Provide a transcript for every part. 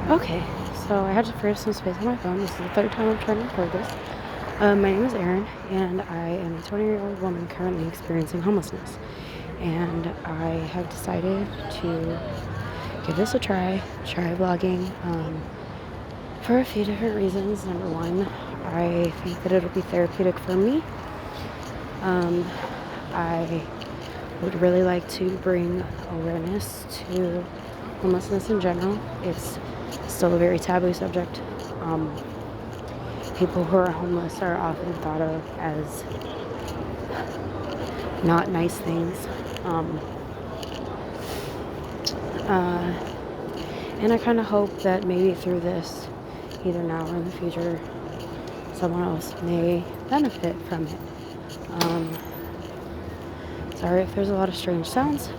Okay, so I had to free up some space on my phone. This is the third time I'm trying to record this. My name is Erin, and I am a 20-year-old woman currently experiencing homelessness. And I have decided to give this a try vlogging for a few different reasons. Number one, I think that it'll be therapeutic for me. I would really like to bring awareness to homelessness in general. It's still a very taboo subject. People who are homeless are often thought of as not nice things. And I kind of hope that maybe through this, either now or in the future, someone else may benefit from it. Sorry if there's a lot of strange sounds.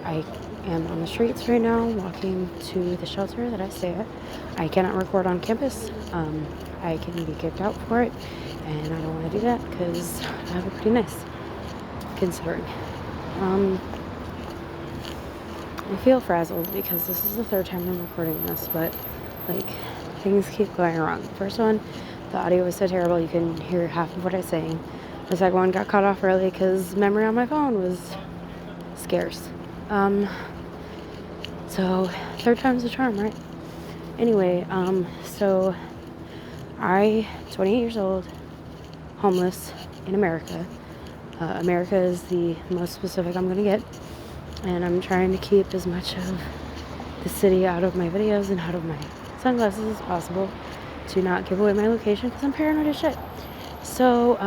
I am on the streets right now, walking to the shelter that I stay at. I cannot record on campus. I can be kicked out for it, and I don't want to do that because I have it pretty nice, considering. I feel frazzled because this is the third time I'm recording this, but things keep going wrong. The first one, the audio was so terrible you couldn't hear half of what I was saying. The second one got cut off early because memory on my phone was scarce. So third time's the charm, right? Anyway, so I, 28 years old, homeless in America. America is the most specific I'm gonna get, and I'm trying to keep as much of the city out of my videos and out of my sunglasses as possible to not give away my location because I'm paranoid as shit. So,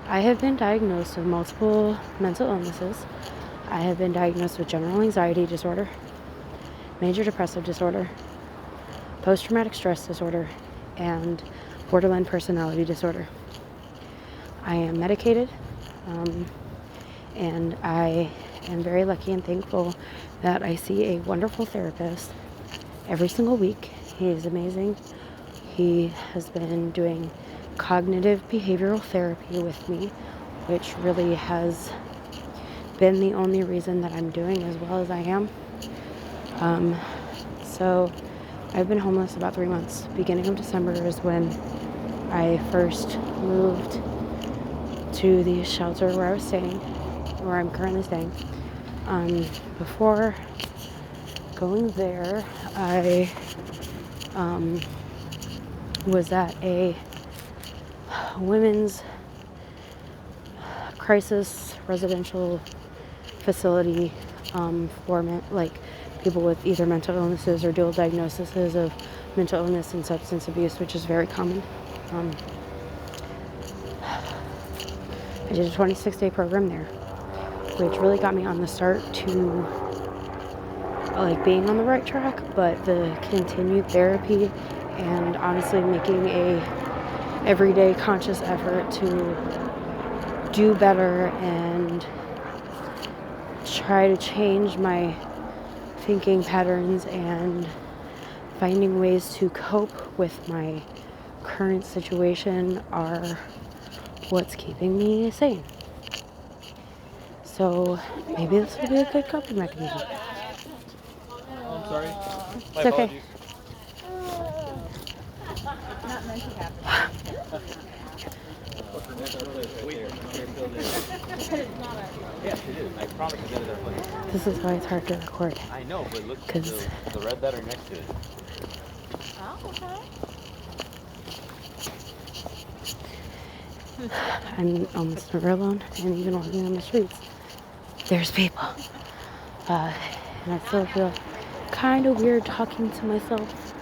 I have been diagnosed with multiple mental illnesses. I have been diagnosed with general anxiety disorder, major depressive disorder, post-traumatic stress disorder, and borderline personality disorder. I am medicated, and I am very lucky and thankful that I see a wonderful therapist every single week. He is amazing. He has been doing cognitive behavioral therapy with me, which really has been the only reason that I'm doing as well as I am. So I've been homeless about 3 months. Beginning of December is when I first moved to the shelter where I was staying, where I'm currently staying. Before going there, I was at a women's crisis residential facility for people with either mental illnesses or dual diagnoses of mental illness and substance abuse, which is very common. I did a 26-day program there, which really got me on the start to being on the right track, but the continued therapy and honestly making a everyday conscious effort to do better and try to change my thinking patterns and finding ways to cope with my current situation are what's keeping me sane. So maybe this will be a good coping mechanism. I'm sorry. It's okay. Not meant to happen. Yes, it is. I promise you that it's This is why it's hard to record. I know, but look at Because the red letter next to it. Oh, okay. I'm almost never alone, and even walking on the streets, there's people. And I still feel kind of weird talking to myself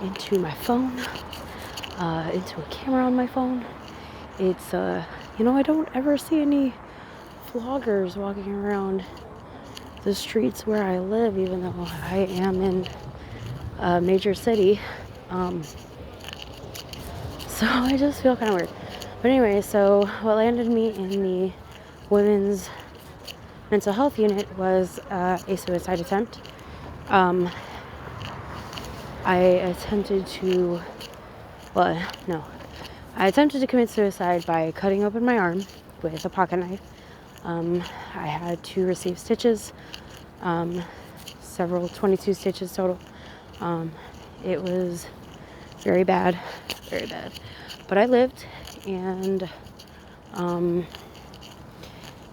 into my phone, into a camera on my phone. It's, I don't ever see any vloggers walking around the streets where I live, even though I am in a major city. So I just feel kind of weird. But anyway, so what landed me in the women's mental health unit was a suicide attempt. I attempted to commit suicide by cutting open my arm with a pocket knife. I had to receive stitches, 22 stitches total. It was very bad, very bad. But I lived, and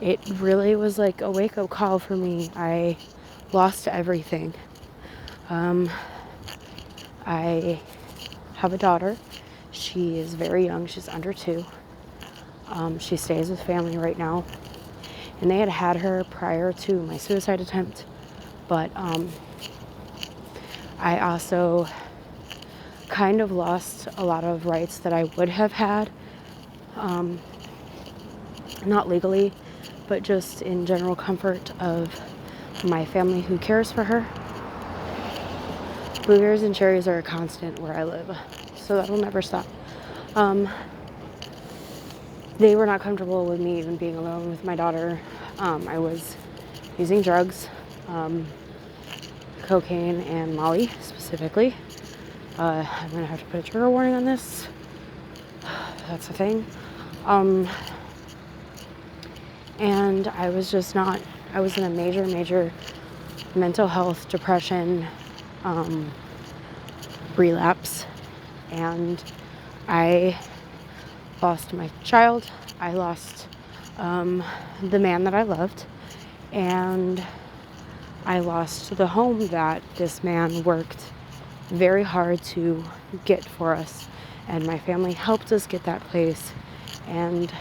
it really was like a wake-up call for me. I lost everything. I have a daughter. She is very young. She's under 2. She stays with family right now. And they had her prior to my suicide attempt. But I also kind of lost a lot of rights that I would have had. Not legally, but just in general comfort of my family who cares for her. Blueberries and cherries are a constant where I live, so that'll never stop. They were not comfortable with me even being alone with my daughter. I was using drugs, cocaine and Molly specifically. I'm gonna have to put a trigger warning on this. That's a thing. And I was just not, I was in a major mental health depression relapse, and I lost my child. I lost the man that I loved, and I lost the home that this man worked very hard to get for us, and my family helped us get that place, and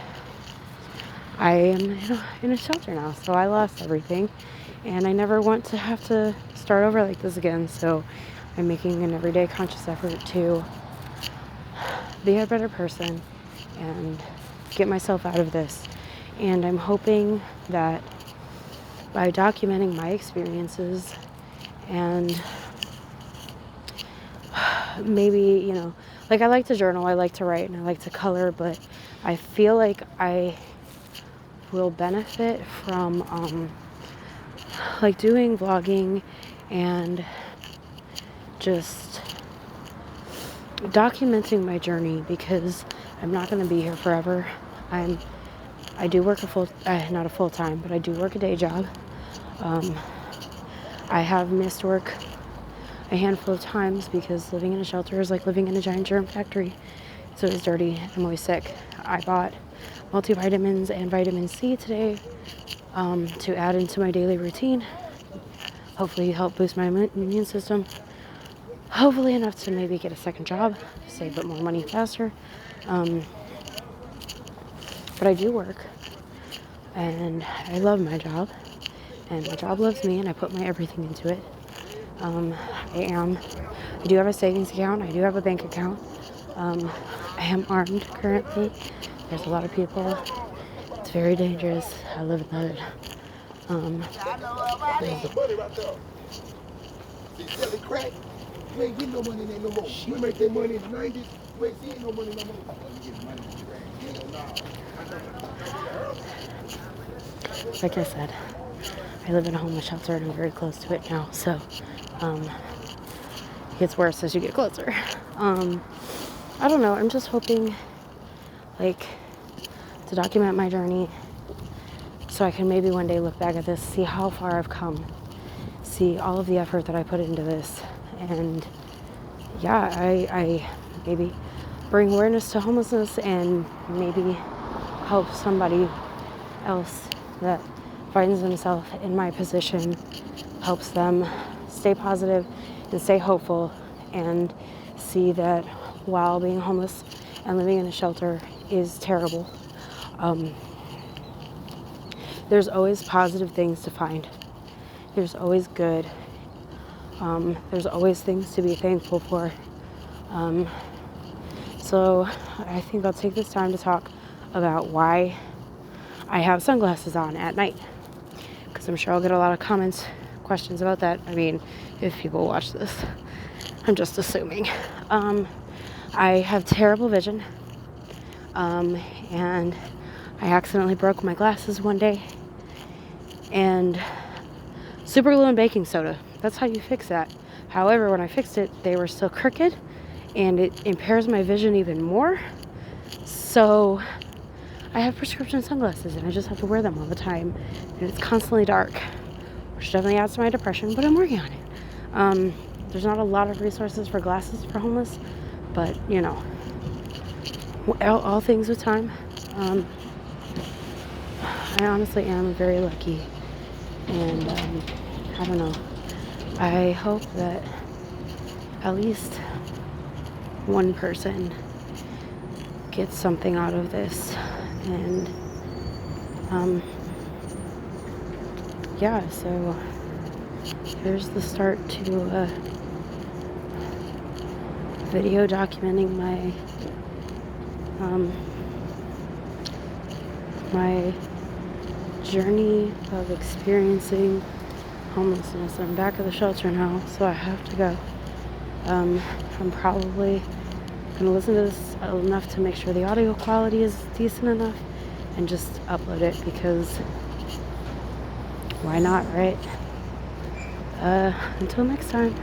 I am in a shelter now. So I lost everything, and I never want to have to start over like this again. So I'm making an everyday conscious effort to be a better person and get myself out of this. And I'm hoping that by documenting my experiences and maybe, like I like to journal, I like to write, and I like to color, but I feel like I will benefit from like doing vlogging and just documenting my journey, because I'm not going to be here forever. I do work not a full time, but I do work a day job. I have missed work a handful of times because living in a shelter is like living in a giant germ factory. It's always dirty. I'm always sick. I bought multivitamins and vitamin C today to add into my daily routine. Hopefully help boost my immune system. Hopefully enough to maybe get a second job, save up more money faster. But I do work, and I love my job, and my job loves me, and I put my everything into it. I do have a savings account. I do have a bank account. I am armed currently. There's a lot of people. It's very dangerous. I live in the There's the money right there. See, selling crack, you ain't getting no money in there no more. You make that money in the 90s, you ain't seeing no money no more. You get money in the crack. like I said, I live in a homeless shelter and I'm very close to it now, so it gets worse as you get closer. I don't know, I'm just hoping to document my journey so I can maybe one day look back at this, see how far I've come, see all of the effort that I put into this, and yeah, I maybe bring awareness to homelessness and maybe help somebody else that finds themselves in my position, helps them stay positive and stay hopeful and see that while being homeless and living in a shelter is terrible, there's always positive things to find. There's always good. There's always things to be thankful for. So I think I'll take this time to talk about why I have sunglasses on at night, because I'm sure I'll get a lot of questions about that. I mean, if people watch this, I'm just assuming. I have terrible vision, and I accidentally broke my glasses one day, and super glue and baking soda, that's how you fix that. However, when I fixed it, they were still crooked, and it impairs my vision even more. So I have prescription sunglasses, and I just have to wear them all the time, and it's constantly dark, which definitely adds to my depression, but I'm working on it. there's not a lot of resources for glasses for homeless, but you know, all things with time. I honestly am very lucky, and I don't know. I hope that at least one person gets something out of this, and yeah, so here's the start to a video documenting my journey of experiencing homelessness. I'm back at the shelter now, so I have to go. I'm probably gonna listen to this enough to make sure the audio quality is decent enough and just upload it, because why not, right? Until next time.